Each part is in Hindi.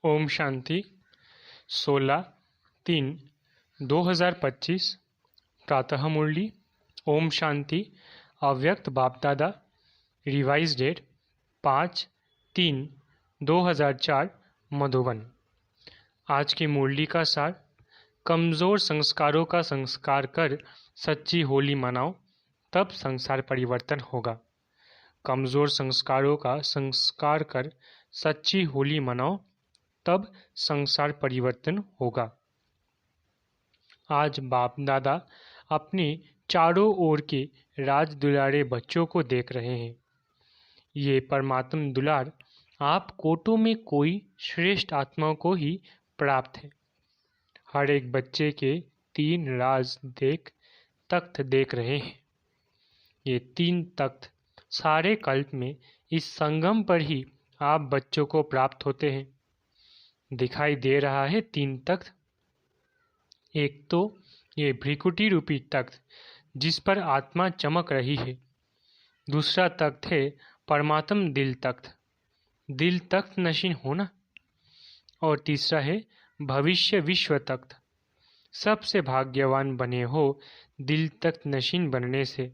ओम शांति 16/3/2025 प्रातः मुरली। ओम शांति अव्यक्त बापदादा रिवाइज डेट 5/3/2004 मधुबन। आज की मुरली का सार: कमज़ोर संस्कारों का संस्कार कर सच्ची होली मनाओ, तब संसार परिवर्तन होगा। कमज़ोर संस्कारों का संस्कार कर सच्ची होली मनाओ, तब संसार परिवर्तन होगा। आज बाप दादा अपने चारों ओर के राज दुलारे बच्चों को देख रहे हैं। ये परमात्म दुलार आप कोटों में कोई श्रेष्ठ आत्माओं को ही प्राप्त है। हर एक बच्चे के 3 राज तख्त देख रहे हैं। ये 3 तख्त सारे कल्प में इस संगम पर ही आप बच्चों को प्राप्त होते हैं। दिखाई दे रहा है 3 तख्त। एक तो ये भ्रिकुटी रूपी तख्त जिस पर आत्मा चमक रही है। दूसरा तख्त है परमात्म दिल तख्त, दिल तख्त नशीन होना। और तीसरा है भविष्य विश्व तख्त। सबसे भाग्यवान बने हो दिल तख्त नशीन बनने से।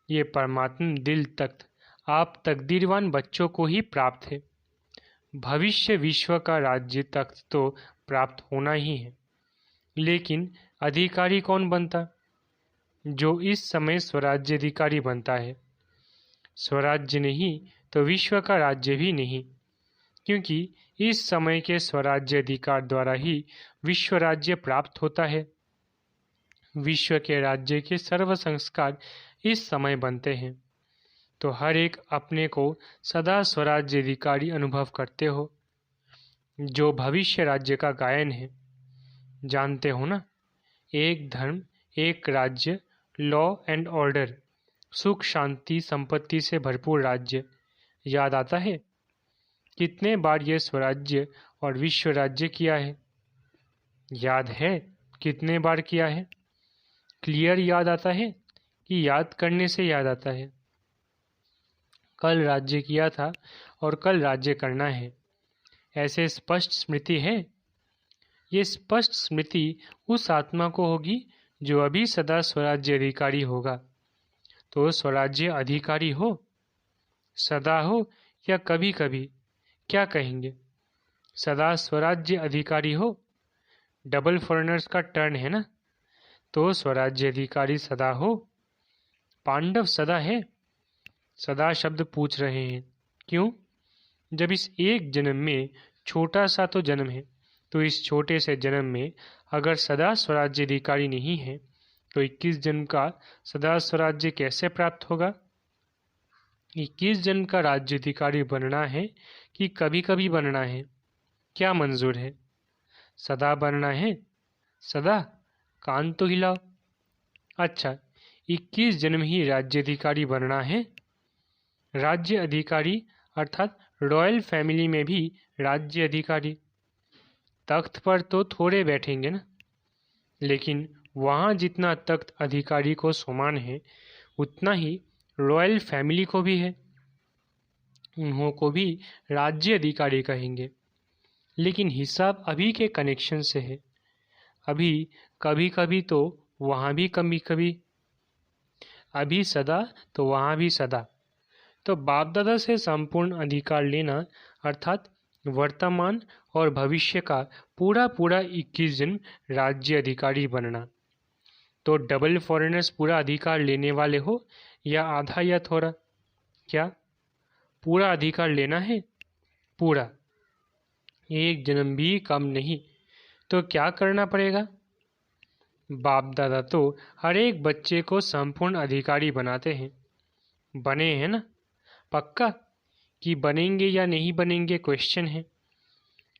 ये परमात्म दिल तख्त आप तकदीरवान बच्चों को ही प्राप्त है। भविष्य विश्व का राज्य तख्त तो प्राप्त होना ही है, लेकिन अधिकारी कौन बनता? जो इस समय स्वराज्य अधिकारी बनता है। स्वराज्य नहीं तो विश्व का राज्य भी नहीं, क्योंकि इस समय के स्वराज्य अधिकार द्वारा ही विश्व राज्य प्राप्त होता है। विश्व के राज्य के सर्व संस्कार इस समय बनते हैं। तो हर एक अपने को सदा स्वराज्य अधिकारी अनुभव करते हो, जो भविष्य राज्य का गायन है। जानते हो ना, एक धर्म एक राज्य, लॉ एंड ऑर्डर, सुख शांति संपत्ति से भरपूर राज्य। याद आता है कितने बार यह स्वराज्य और विश्व राज्य किया है? याद है कितने बार किया है? क्लियर याद आता है कि याद करने से याद आता है? कल राज्य किया था और कल राज्य करना है, ऐसे स्पष्ट स्मृति है। ये स्पष्ट स्मृति उस आत्मा को होगी जो अभी सदा स्वराज्य अधिकारी होगा। तो स्वराज्य अधिकारी हो, सदा हो या कभी कभी, क्या कहेंगे? सदा स्वराज्य अधिकारी हो। डबल फॉरेनर्स का टर्न है ना, तो स्वराज्य अधिकारी सदा हो। पांडव सदा है। सदा शब्द पूछ रहे हैं क्यों? जब इस एक जन्म में छोटा सा तो जन्म है, तो इस छोटे से जन्म में अगर सदा स्वराज्य अधिकारी नहीं है, तो 21 जन्म का सदा स्वराज्य कैसे प्राप्त होगा? 21 जन्म का राज्य अधिकारी बनना है कि कभी कभी बनना है? क्या मंजूर है? सदा बनना है? सदा? कान तो हिलाओ। अच्छा, 21 जन्म ही राज्य अधिकारी बनना है। राज्य अधिकारी अर्थात रॉयल फैमिली में भी राज्य अधिकारी। तख्त पर तो थोड़े बैठेंगे ना, लेकिन वहाँ जितना तख्त अधिकारी को समान है, उतना ही रॉयल फैमिली को भी है। उन्हों को भी राज्य अधिकारी कहेंगे, लेकिन हिसाब अभी के कनेक्शन से है। अभी कभी कभी तो वहाँ भी कभी कभी, अभी सदा तो वहाँ भी सदा। तो बाप दादा से संपूर्ण अधिकार लेना अर्थात वर्तमान और भविष्य का पूरा पूरा 21 जन्म राज्य अधिकारी बनना। तो डबल फॉरेनर्स पूरा अधिकार लेने वाले हो या आधा या थोड़ा? क्या पूरा अधिकार लेना है? पूरा, एक जन्म भी कम नहीं। तो क्या करना पड़ेगा? बाप दादा तो हर एक बच्चे को संपूर्ण अधिकारी बनाते हैं। बने हैं ना? पक्का कि बनेंगे या नहीं बनेंगे क्वेश्चन है।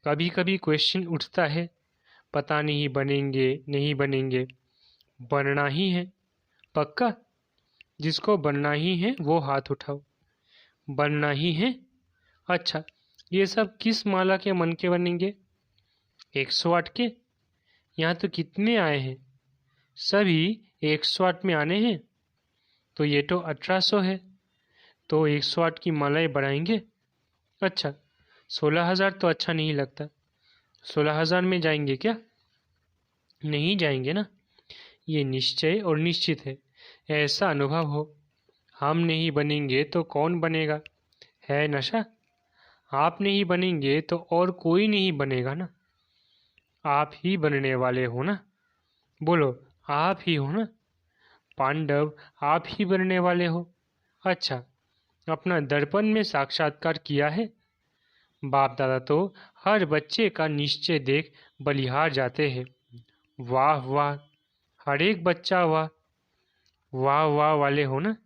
कभी कभी क्वेश्चन उठता है, पता नहीं बनेंगे नहीं बनेंगे। बनना ही है। पक्का? जिसको बनना ही है वो हाथ उठाओ। बनना ही है। अच्छा, ये सब किस माला के मन के बनेंगे? 108 के? यहाँ तो कितने आए हैं? सभी 108 में आने हैं। तो ये तो 1800 है, तो 108 की मालाएं बढ़ाएंगे। अच्छा, 16,000 तो अच्छा नहीं लगता। 16,000 में जाएंगे क्या? नहीं जाएंगे ना। ये निश्चय और निश्चित है। ऐसा अनुभव हो, हम नहीं बनेंगे तो कौन बनेगा? है नशा। आप नहीं बनेंगे तो और कोई नहीं बनेगा ना। आप ही बनने वाले हो ना। बोलो, आप ही हो ना। पांडव, आप ही बनने वाले हो। अच्छा, अपना दर्पण में साक्षात्कार किया है? बाप दादा तो हर बच्चे का निश्चय देख बलिहार जाते हैं। वाह वाह, हर एक बच्चा वाह वाह वाह वाले हो ना।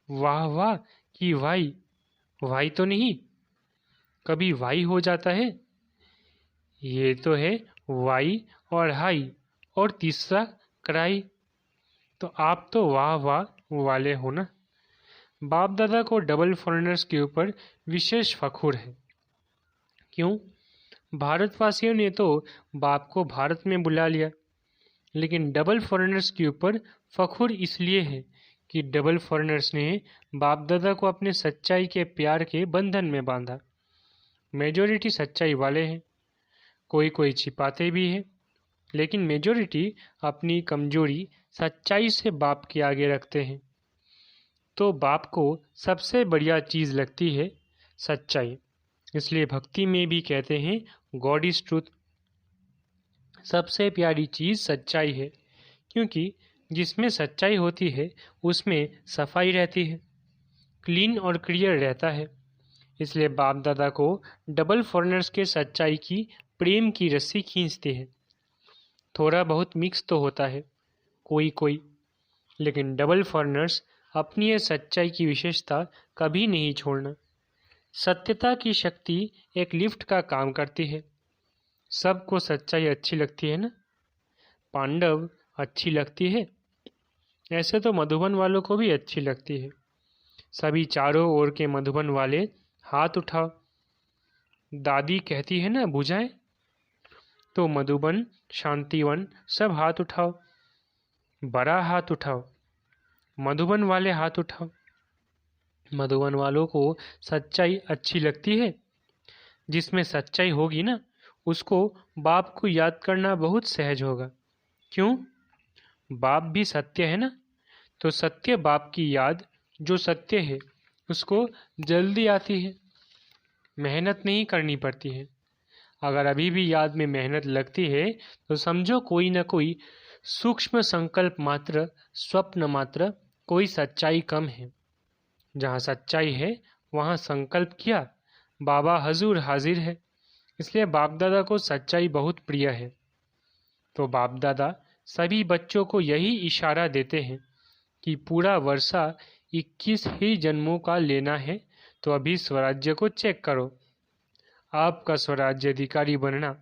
वाह वाह कि वाई, वाई तो नहीं, कभी वाई हो जाता है। ये तो है वाई और हाई और तीसरा क्राई। तो आप तो वाह वाह वाले हो ना। बाप दादा को डबल फॉरेनर्स के ऊपर विशेष फखुर है। क्यों? भारतवासियों ने तो बाप को भारत में बुला लिया, लेकिन डबल फॉरेनर्स के ऊपर फखुर इसलिए है कि डबल फॉरेनर्स ने बाप दादा को अपने सच्चाई के प्यार के बंधन में बांधा। मेजॉरिटी सच्चाई वाले हैं, कोई कोई छिपाते भी हैं, लेकिन मेजॉरिटी अपनी कमजोरी सच्चाई से बाप के आगे रखते हैं। तो बाप को सबसे बढ़िया चीज़ लगती है सच्चाई। इसलिए भक्ति में भी कहते हैं गॉड इज ट्रूथ। सबसे प्यारी चीज़ सच्चाई है, क्योंकि जिसमें सच्चाई होती है उसमें सफाई रहती है, क्लीन और क्लियर रहता है। इसलिए बाप दादा को डबल फॉरेनर्स के सच्चाई की प्रेम की रस्सी खींचती है। थोड़ा बहुत मिक्स तो होता है कोई कोई, लेकिन डबल फॉरेनर्स अपनी ये सच्चाई की विशेषता कभी नहीं छोड़ना। सत्यता की शक्ति एक लिफ्ट का काम करती है। सबको सच्चाई अच्छी लगती है ना। पांडव अच्छी लगती है, ऐसे तो मधुबन वालों को भी अच्छी लगती है। सभी चारों ओर के मधुबन वाले हाथ उठाओ। दादी कहती है ना बुझाए, तो मधुबन, शांतिवन सब हाथ उठाओ। बड़ा हाथ उठाओ, मधुबन वाले हाथ उठाओ। मधुबन वालों को सच्चाई अच्छी लगती है। जिसमें सच्चाई होगी ना, उसको बाप को याद करना बहुत सहज होगा। क्यों? बाप भी सत्य है ना। तो सत्य बाप की याद, जो सत्य है, उसको जल्दी आती है, मेहनत नहीं करनी पड़ती है। अगर अभी भी याद में मेहनत लगती है तो समझो कोई न कोई सूक्ष्म संकल्प मात्र, स्वप्न मात्र, कोई सच्चाई कम है। जहाँ सच्चाई है वहाँ संकल्प किया, बाबा हजूर हाजिर है। इसलिए बाप दादा को सच्चाई बहुत प्रिय है। तो बाप दादा सभी बच्चों को यही इशारा देते हैं कि पूरा वर्षा 21 ही जन्मों का लेना है, तो अभी स्वराज्य को चेक करो। आपका स्वराज्य अधिकारी बनना,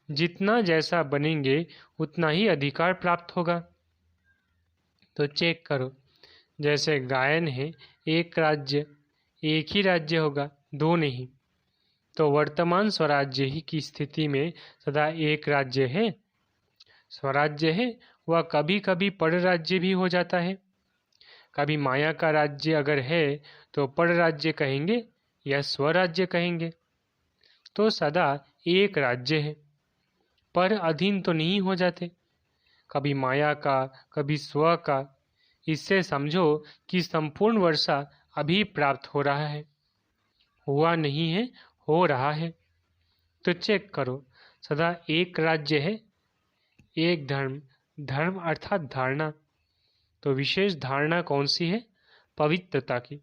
जितना जैसा बनेंगे उतना ही अधिकार प्राप्त होगा। तो चेक करो, जैसे गायन है, एक राज्य, एक ही राज्य होगा, दो नहीं। तो वर्तमान स्वराज्य ही की स्थिति में सदा एक राज्य है। स्वराज्य है वह कभी कभी पर राज्य भी हो जाता है। कभी माया का राज्य अगर है तो पर राज्य कहेंगे या स्वराज्य कहेंगे। तो सदा एक राज्य है, पर अधीन तो नहीं हो जाते, कभी माया का कभी स्व का। इससे समझो कि संपूर्ण वर्षा अभी प्राप्त हो रहा है, हुआ नहीं है, हो रहा है। तो चेक करो, सदा एक राज्य है, एक धर्म। धर्म अर्थात धारणा। तो विशेष धारणा कौन सी है? पवित्रता की।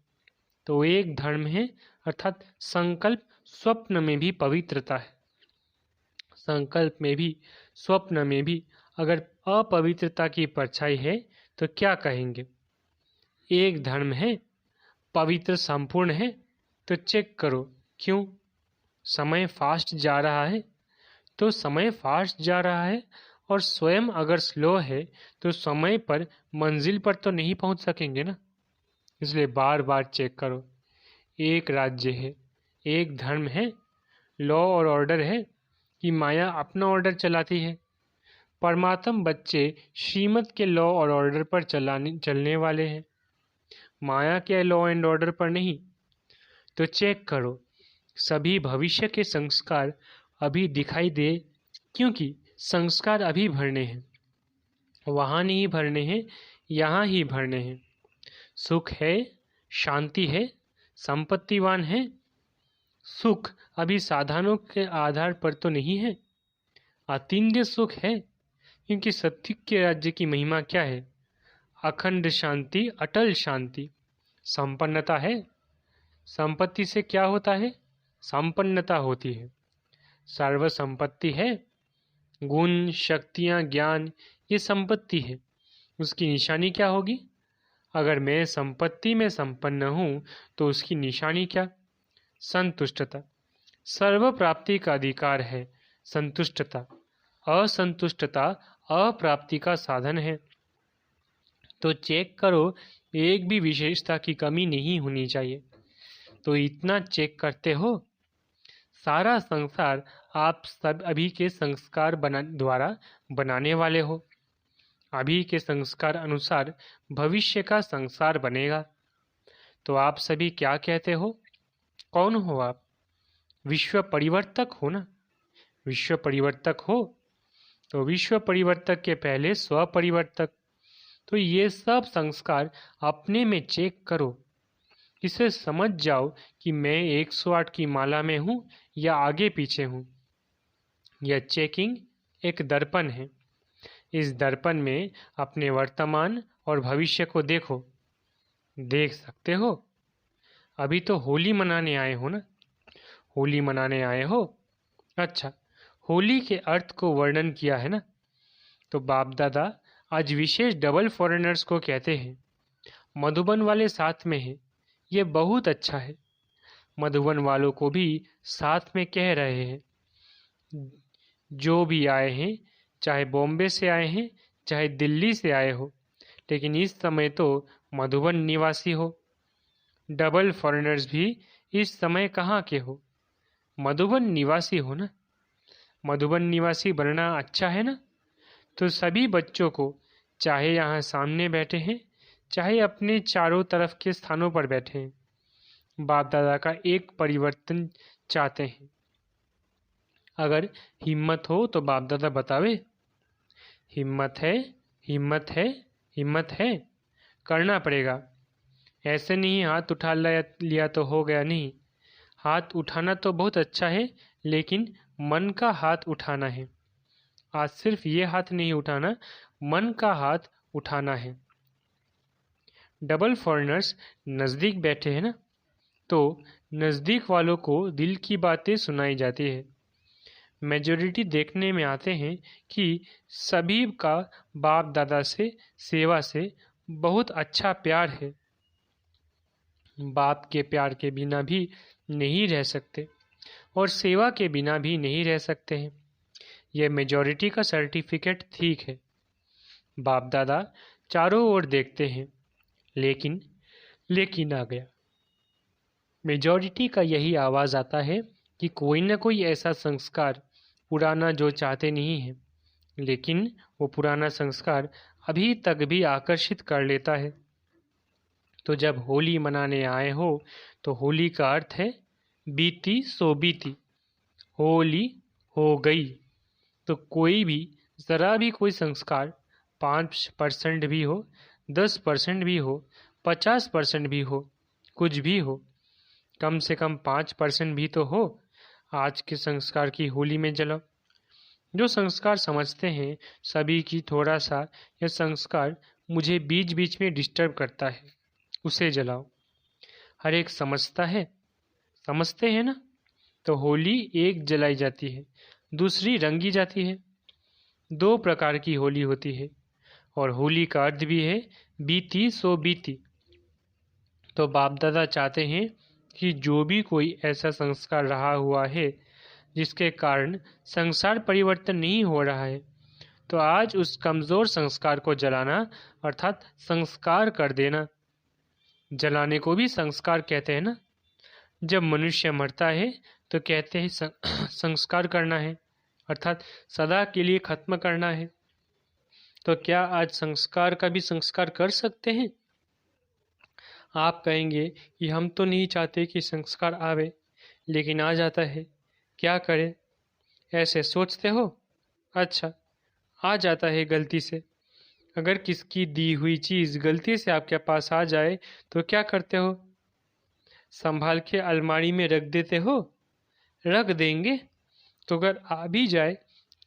तो एक धर्म है, अर्थात संकल्प स्वप्न में भी पवित्रता है। संकल्प में भी, स्वप्न में भी अगर अपवित्रता की परछाई है तो क्या कहेंगे? एक धर्म है, पवित्र संपूर्ण है। तो चेक करो, क्यों? समय फास्ट जा रहा है। तो समय फास्ट जा रहा है और स्वयं अगर स्लो है तो समय पर मंजिल पर तो नहीं पहुंच सकेंगे ना। इसलिए बार बार चेक करो, एक राज्य है, एक धर्म है, लॉ और ऑर्डर है कि माया अपना ऑर्डर चलाती है। परमात्म बच्चे श्रीमत के लॉ और ऑर्डर पर चलने वाले हैं, माया के लॉ एंड ऑर्डर पर नहीं। तो चेक करो, सभी भविष्य के संस्कार अभी दिखाई दे, क्योंकि संस्कार अभी भरने हैं, वहाँ नहीं भरने हैं, यहाँ ही भरने हैं। सुख है, शांति है, संपत्तिवान है। सुख अभी साधनों के आधार पर तो नहीं है, अतीन्द्रिय सुख है, क्योंकि सत्य के राज्य की महिमा क्या है? अखंड शांति, अटल शांति, संपन्नता है। संपत्ति से क्या होता है? संपन्नता होती है। सर्व संपत्ति है, गुण, शक्तियाँ, ज्ञान, ये संपत्ति है। उसकी निशानी क्या होगी? अगर मैं संपत्ति में संपन्न हूँ तो उसकी निशानी क्या? संतुष्टता। सर्व प्राप्ति का अधिकार है संतुष्टता। असंतुष्टता अप्राप्ति का साधन है। तो चेक करो, एक भी विशेषता की कमी नहीं होनी चाहिए। तो इतना चेक करते हो? सारा संसार आप सब अभी के संस्कार द्वारा बनाने वाले हो। अभी के संस्कार अनुसार भविष्य का संसार बनेगा। तो आप सभी क्या कहते हो? कौन हो आप? विश्व परिवर्तक हो ना? विश्व परिवर्तक हो तो विश्व परिवर्तक के पहले स्व परिवर्तक। तो ये सब संस्कार अपने में चेक करो। इसे समझ जाओ कि मैं 108 की माला में हूँ या आगे पीछे हूँ। यह चेकिंग एक दर्पण है। इस दर्पण में अपने वर्तमान और भविष्य को देखो। देख सकते हो? अभी तो होली मनाने आए हो ना? होली मनाने आए हो? अच्छा, होली के अर्थ को वर्णन किया है ना? तो बाप दादा आज विशेष डबल फॉरेनर्स को कहते हैं। मधुबन वाले साथ में हैं, ये बहुत अच्छा है। मधुबन वालों को भी साथ में कह रहे हैं। जो भी आए हैं, चाहे बॉम्बे से आए हैं, चाहे दिल्ली से आए हो, लेकिन इस समय तो मधुबन निवासी हो। डबल फॉरेनर्स भी इस समय कहाँ के हो? मधुबन निवासी हो ना? मधुबन निवासी बनना अच्छा है ना? तो सभी बच्चों को, चाहे यहाँ सामने बैठे हैं, चाहे अपने चारों तरफ के स्थानों पर बैठे हैं, बाप दादा का एक परिवर्तन चाहते हैं। अगर हिम्मत हो तो बाप दादा बतावे। हिम्मत है, हिम्मत है, हिम्मत है, करना पड़ेगा। ऐसे नहीं हाथ उठा लिया तो हो गया, नहीं। हाथ उठाना तो बहुत अच्छा है, लेकिन मन का हाथ उठाना है। आज सिर्फ ये हाथ नहीं उठाना, मन का हाथ उठाना है। डबल फॉरेनर्स नज़दीक बैठे हैं ना? तो नज़दीक वालों को दिल की बातें सुनाई जाती है। मेजॉरिटी देखने में आते हैं कि सभी का बाप दादा से, सेवा से बहुत अच्छा प्यार है। बाप के प्यार के बिना भी नहीं रह सकते और सेवा के बिना भी नहीं रह सकते हैं। यह मेजॉरिटी का सर्टिफिकेट ठीक है। बाप दादा चारों ओर देखते हैं, लेकिन आ गया। मेजॉरिटी का यही आवाज़ आता है कि कोई न कोई ऐसा संस्कार पुराना जो चाहते नहीं है, लेकिन वो पुराना संस्कार अभी तक भी आकर्षित कर लेता है। तो जब होली मनाने आए हो तो होली का अर्थ है बीती सो बीती। होली हो गई। तो कोई भी ज़रा भी कोई संस्कार 5% भी हो, 10% भी हो, 50% भी हो, कुछ भी हो, कम से कम 5% भी तो हो, आज के संस्कार की होली में जलाओ। जो संस्कार समझते हैं सभी की थोड़ा सा यह संस्कार मुझे बीच बीच में डिस्टर्ब करता है, उसे जलाओ। हर एक समझता है, समझते हैं ना? तो होली एक जलाई जाती है, दूसरी रंगी जाती है। 2 प्रकार की होली होती है और होली का अर्थ भी है बीती सो बीती। तो बाप दादा चाहते हैं कि जो भी कोई ऐसा संस्कार रहा हुआ है जिसके कारण संसार परिवर्तन नहीं हो रहा है, तो आज उस कमज़ोर संस्कार को जलाना अर्थात संस्कार कर देना। जलाने को भी संस्कार कहते हैं ना? जब मनुष्य मरता है तो कहते हैं संस्कार करना है, अर्थात सदा के लिए खत्म करना है। तो क्या आज संस्कार का भी संस्कार कर सकते हैं? आप कहेंगे कि हम तो नहीं चाहते कि संस्कार आवे, लेकिन आ जाता है। क्या करें? ऐसे सोचते हो? अच्छा, आ जाता है गलती से। अगर किसकी दी हुई चीज़ गलती से आपके पास आ जाए तो क्या करते हो? संभाल के अलमारी में रख देते हो? रख देंगे। तो अगर आ भी जाए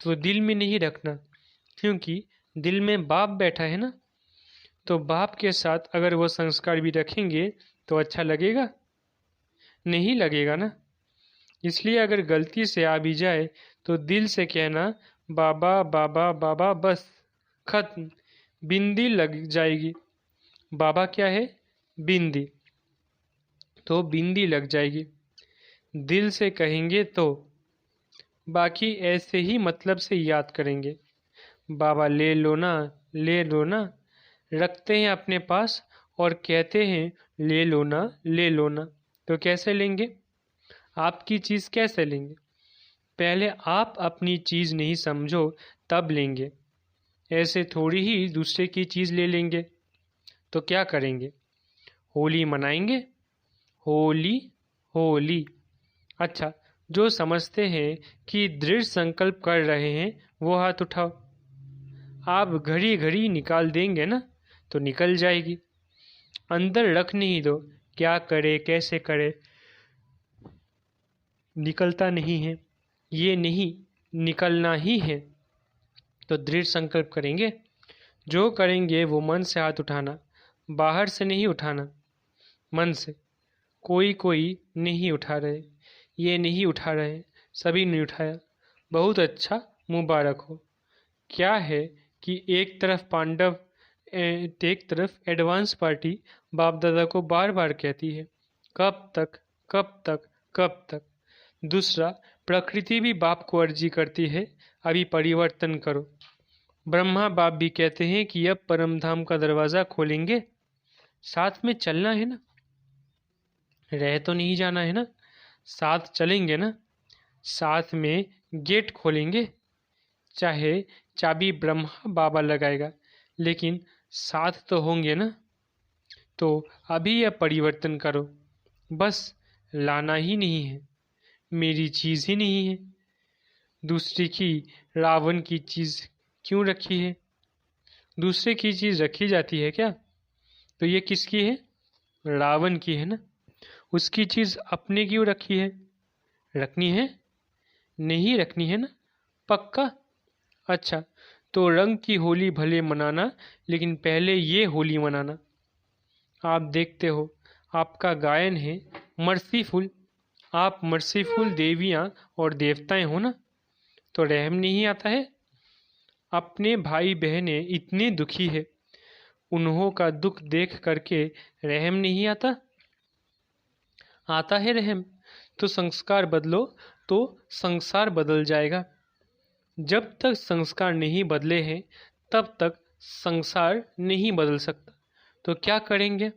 तो दिल में नहीं रखना, क्योंकि दिल में बाप बैठा है ना। तो बाप के साथ अगर वो संस्कार भी रखेंगे तो अच्छा लगेगा? नहीं लगेगा ना। इसलिए अगर गलती से आ भी जाए तो दिल से कहना, बाबा बाबा बाबा, बस खत्म। बिंदी लग जाएगी। बाबा क्या है? बिंदी। तो बिंदी लग जाएगी। दिल से कहेंगे तो, बाकी ऐसे ही मतलब से याद करेंगे। बाबा ले लो ना, ले लो ना। रखते हैं अपने पास और कहते हैं ले लो ना, ले लो ना। तो कैसे लेंगे? आपकी चीज़ कैसे लेंगे? पहले आप अपनी चीज़ नहीं समझो तब लेंगे। ऐसे थोड़ी ही दूसरे की चीज़ ले लेंगे। तो क्या करेंगे? होली मनाएंगे। होली, होली। अच्छा, जो समझते हैं कि दृढ़ संकल्प कर रहे हैं वो हाथ उठाओ। आप घड़ी घड़ी निकाल देंगे ना तो निकल जाएगी। अंदर रख नहीं दो। क्या करे, कैसे करे, निकलता नहीं है। ये नहीं, निकलना ही है। तो दृढ़ संकल्प करेंगे। जो करेंगे वो मन से हाथ उठाना, बाहर से नहीं उठाना, मन से। कोई कोई नहीं उठा रहे, ये नहीं उठा रहे, सभी ने उठाया। बहुत अच्छा, मुबारक हो। क्या है कि एक तरफ पांडव, एक तरफ एडवांस पार्टी बाप दादा को बार बार कहती है, कब तक, कब तक, कब तक। दूसरा, प्रकृति भी बाप को अर्जी करती है, अभी परिवर्तन करो। ब्रह्मा बाप भी कहते हैं कि अब परम धाम का दरवाजा खोलेंगे। साथ में चलना है ना, रह तो नहीं जाना है ना। साथ चलेंगे ना, साथ में गेट खोलेंगे। चाहे चाबी ब्रह्मा बाबा लगाएगा, लेकिन साथ तो होंगे ना। तो अभी यह परिवर्तन करो। बस लाना ही नहीं है, मेरी चीज़ ही नहीं है। दूसरे की, रावण की चीज़ क्यों रखी है? दूसरे की चीज़ रखी जाती है क्या? तो ये किसकी है? रावण की है ना। उसकी चीज़ अपने क्यों रखी है? रखनी है? नहीं रखनी है ना, पक्का? अच्छा, तो रंग की होली भले मनाना, लेकिन पहले ये होली मनाना। आप देखते हो, आपका गायन है मर्सीफुल। आप मर्सीफुल देवियाँ और देवताएं हो ना। तो रहम नहीं आता है? अपने भाई बहनें इतने दुखी है, उन्हों का दुख देख करके रहम नहीं आता? आता है रहम। तो संस्कार बदलो तो संसार बदल जाएगा। जब तक संस्कार नहीं बदले हैं तब तक संसार नहीं बदल सकता। तो क्या करेंगे?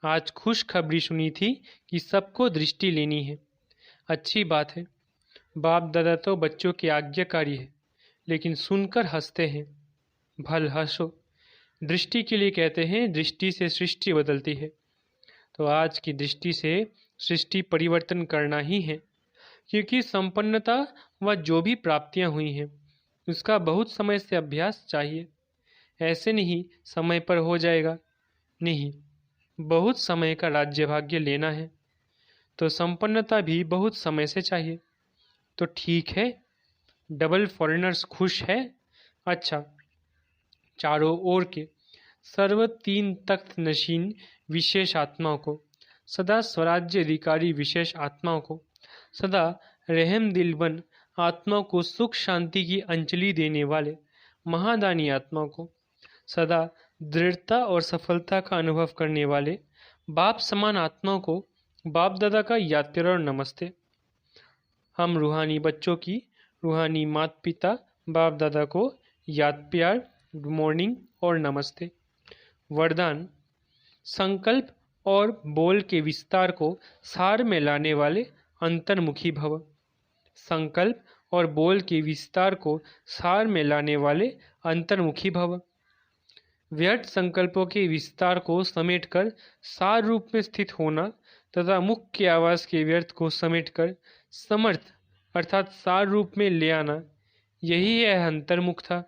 आज खुशखबरी सुनी थी कि सबको दृष्टि लेनी है। अच्छी बात है। बाप दादा तो बच्चों के आज्ञाकारी है, लेकिन सुनकर हंसते हैं। भल हंसो। दृष्टि के लिए कहते हैं, दृष्टि से सृष्टि बदलती है। तो आज की दृष्टि से सृष्टि परिवर्तन करना ही है, क्योंकि संपन्नता व जो भी प्राप्तियां हुई हैं उसका बहुत समय से अभ्यास चाहिए। ऐसे नहीं समय पर हो जाएगा, नहीं, बहुत समय का राज्य भाग्य लेना है। तो संपन्नता भी बहुत समय से चाहिए। तो ठीक है, डबल फॉरेनर्स खुश है। अच्छा, चारों ओर के सर्व तीन तख्त नशीन विशेष आत्माओं को, सदा स्वराज्य अधिकारी विशेष आत्माओं को, सदा रहम दिलबन आत्माओं को सुख शांति की अंजलि देने वाले महादानी आत्माओं को, सदा दृढ़ता और सफलता का अनुभव करने वाले बाप समान आत्माओं को बाप दादा का याद प्यार और नमस्ते। हम रूहानी बच्चों की, रूहानी माता पिता बाप दादा को याद प्यार, गुड मॉर्निंग और नमस्ते। वरदान: संकल्प और बोल के विस्तार को सार में लाने वाले अंतर्मुखी भव। संकल्प और बोल के विस्तार को सार में लाने वाले अंतर्मुखी भव। व्यर्थ संकल्पों के विस्तार को समेटकर सार रूप में स्थित होना तथा मुख्य आवास के व्यर्थ को समेटकर समर्थ अर्थात सार रूप में ले आना, यही है अंतर्मुख था।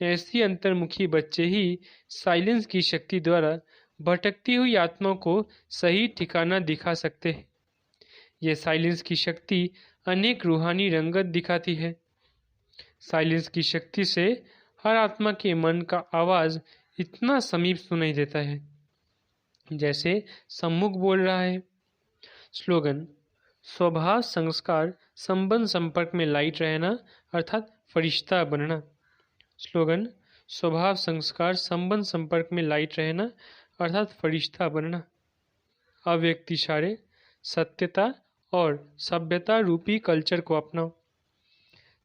ऐसी अंतर्मुखी बच्चे ही साइलेंस की शक्ति द्वारा भटकती हुई आत्मा को सही ठिकाना दिखा सकते हैं। यह साइलेंस की शक्ति अनेक रूहानी रंगत दिखाती है। साइलेंस की शक्ति से हर आत्मा के मन का आवाज इतना समीप सुनाई देता है जैसे सम्मुख बोल रहा है। स्लोगन: स्वभाव संस्कार संबंध संपर्क में लाइट रहना अर्थात फरिश्ता बनना। स्लोगन: स्वभाव संस्कार संबंध संपर्क में लाइट रहना अर्थात फरिश्ता बनना। अव्यक्त इशारे: सत्यता और सभ्यता रूपी कल्चर को अपनाओ।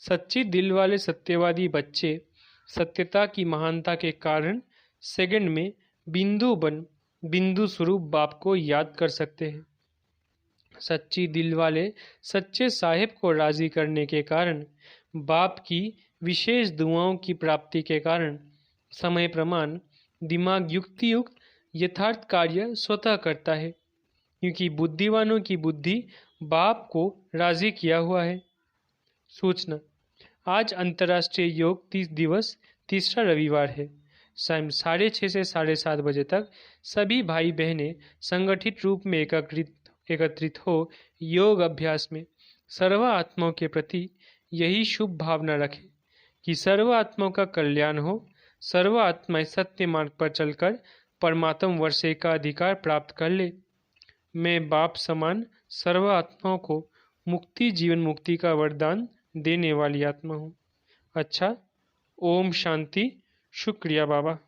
सच्चे दिल वाले सत्यवादी बच्चे सत्यता की महानता के कारण सेकंड में बिंदु स्वरूप बाप को याद कर सकते हैं। सच्ची दिल वाले सच्चे साहिब को राजी करने के कारण बाप की विशेष दुआओं की प्राप्ति के कारण समय प्रमाण दिमाग युक्तियुक्त यथार्थ कार्य स्वतः करता है, क्योंकि बुद्धिवानों की बुद्धि बाप को राजी किया हुआ है। सूचना: आज अंतर्राष्ट्रीय योग दिवस तीसरा रविवार है। शाम 6:30 से 7:30 बजे तक सभी भाई बहनें संगठित रूप में एकत्रित हो योग अभ्यास में सर्व आत्माओं के प्रति यही शुभ भावना रखें कि सर्व आत्माओं का कल्याण हो। सर्व आत्माएं सत्य मार्ग पर चलकर परमात्म वर्षे का अधिकार प्राप्त कर ले। मैं बाप समान सर्व आत्माओं को मुक्ति जीवन मुक्ति का वरदान देने वाली आत्मा हूँ। अच्छा, ओम शांति। शुक्रिया बाबा।